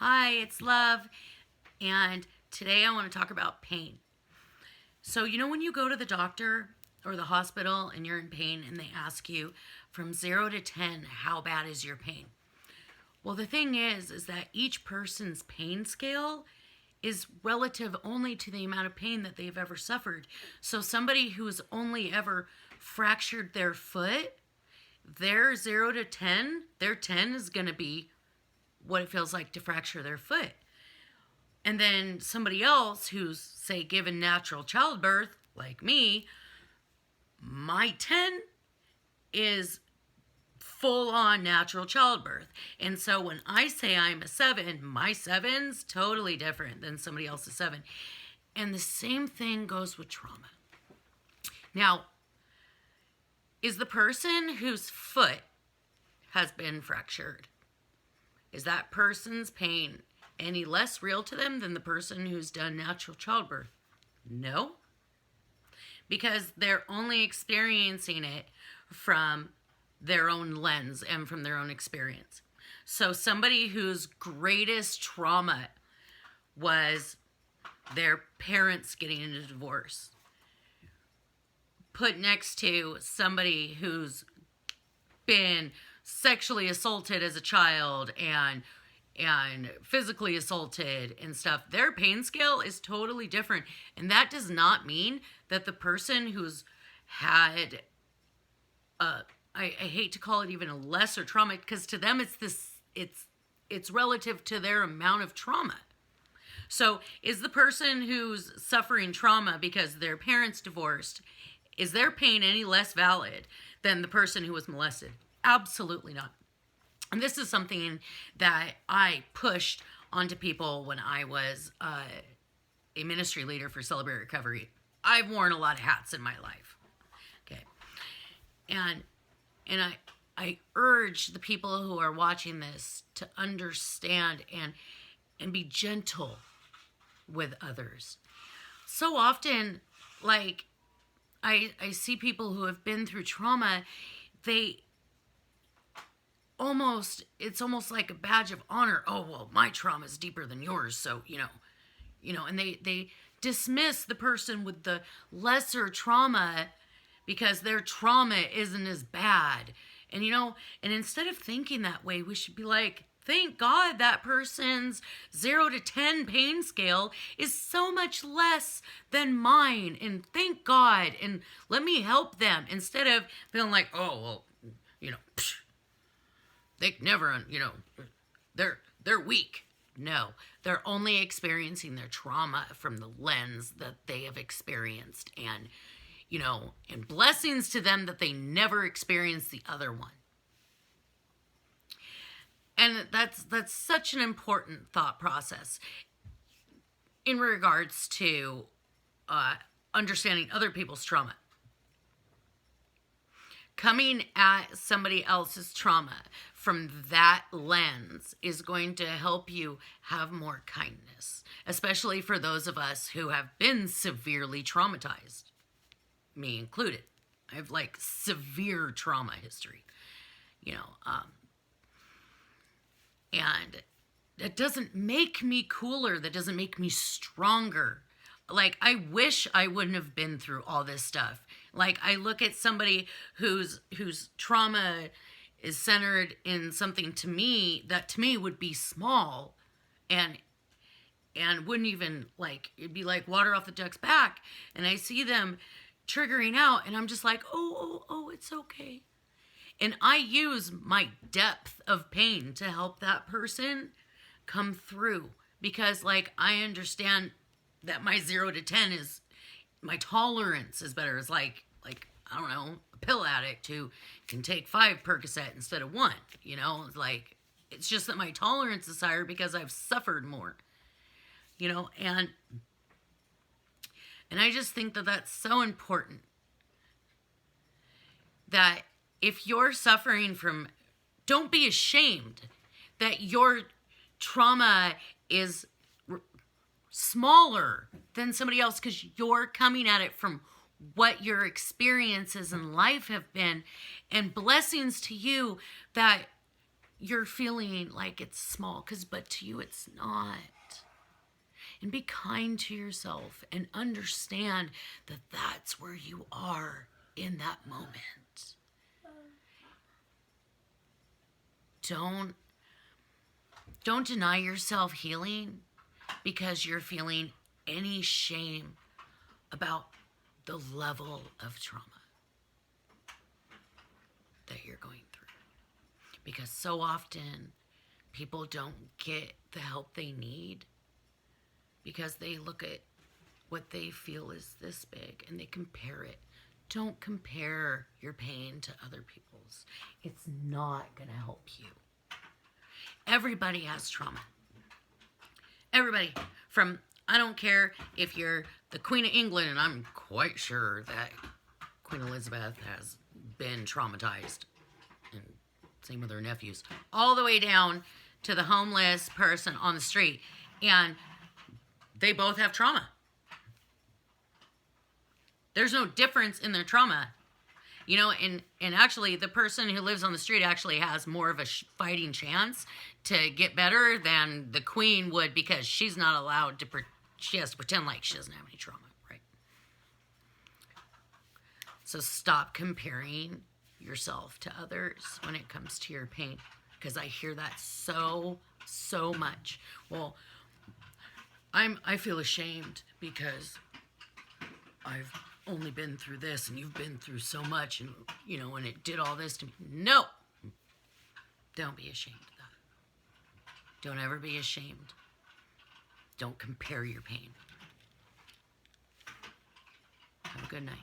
Hi, it's Love, and today I want to talk about pain. So, when you go to the doctor or the hospital and you're in pain and they ask you from 0 to 10, how bad is your pain? Well, the thing is that each person's pain scale is relative only to the amount of pain that they've ever suffered. So, somebody who's only ever fractured their foot, their 0 to 10, their 10 is going to be what it feels like to fracture their foot. And then somebody else who's, say, given natural childbirth, like me, my 10 is full on natural childbirth. And so when I say I'm a 7, my 7's totally different than somebody else's 7. And the same thing goes with trauma. Now, is the person whose foot has been fractured, is that person's pain any less real to them than the person who's done natural childbirth? No. Because they're only experiencing it from their own lens and from their own experience. So somebody whose greatest trauma was their parents getting into a divorce, put next to somebody who's been sexually assaulted as a child and physically assaulted and stuff, their pain scale is totally different. And that does not mean that the person who's had I hate to call it even a lesser trauma, because to them it's relative to their amount of trauma. So is the person who's suffering trauma because their parents divorced, is their pain any less valid than the person who was molested? Absolutely not. And this is something that I pushed onto people when I was a ministry leader for Celebrate Recovery. I've worn a lot of hats in my life. Okay. And I urge the people who are watching this to understand and be gentle with others. So often, like, I see people who have been through trauma, it's almost like a badge of honor. Oh, well, my trauma is deeper than yours, so, and they dismiss the person with the lesser trauma because their trauma isn't as bad. And, and instead of thinking that way, we should be like, thank God that person's 0 to 10 pain scale is so much less than mine. And thank God, and let me help them, instead of feeling like, oh, well, they never, they're weak. No, they're only experiencing their trauma from the lens that they have experienced, and, and blessings to them that they never experienced the other one. And that's such an important thought process in regards to understanding other people's trauma. Coming at somebody else's trauma from that lens is going to help you have more kindness, especially for those of us who have been severely traumatized, me included. I have severe trauma history, and that doesn't make me cooler. That doesn't make me stronger. I wish I wouldn't have been through all this stuff. I look at somebody whose trauma is centered in something to me that to me would be small and wouldn't even it'd be like water off the duck's back. And I see them triggering out and I'm just like, oh, it's okay. And I use my depth of pain to help that person come through, because I understand that my 0 to 10 is, my tolerance is better. It's like I don't know, a pill addict who can take 5 Percocet instead of 1. It's just that my tolerance is higher because I've suffered more. And I just think that that's so important. That if you're suffering from, don't be ashamed that your trauma is smaller than somebody else, because you're coming at it from what your experiences in life have been, and blessings to you that you're feeling like it's small, but to you it's not. And be kind to yourself and understand that that's where you are in that moment. Don't deny yourself healing because you're feeling any shame about the level of trauma that you're going through. Because so often people don't get the help they need because they look at what they feel is this big and they compare it. Don't compare your pain to other people's. It's not going to help you. Everybody has trauma. Everybody. I don't care if you're the Queen of England, and I'm quite sure that Queen Elizabeth has been traumatized, and same with her nephews, all the way down to the homeless person on the street. And they both have trauma. There's no difference in their trauma. You know, and actually the person who lives on the street actually has more of a fighting chance to get better than the queen would, because she's not allowed to, she has to pretend like she doesn't have any trauma, right? So stop comparing yourself to others when it comes to your pain, because I hear that so much. Well, I feel ashamed because I've only been through this and you've been through so much, and and it did all this to me. No, don't be ashamed of that. Don't ever be ashamed. Don't compare your pain. Have a good night.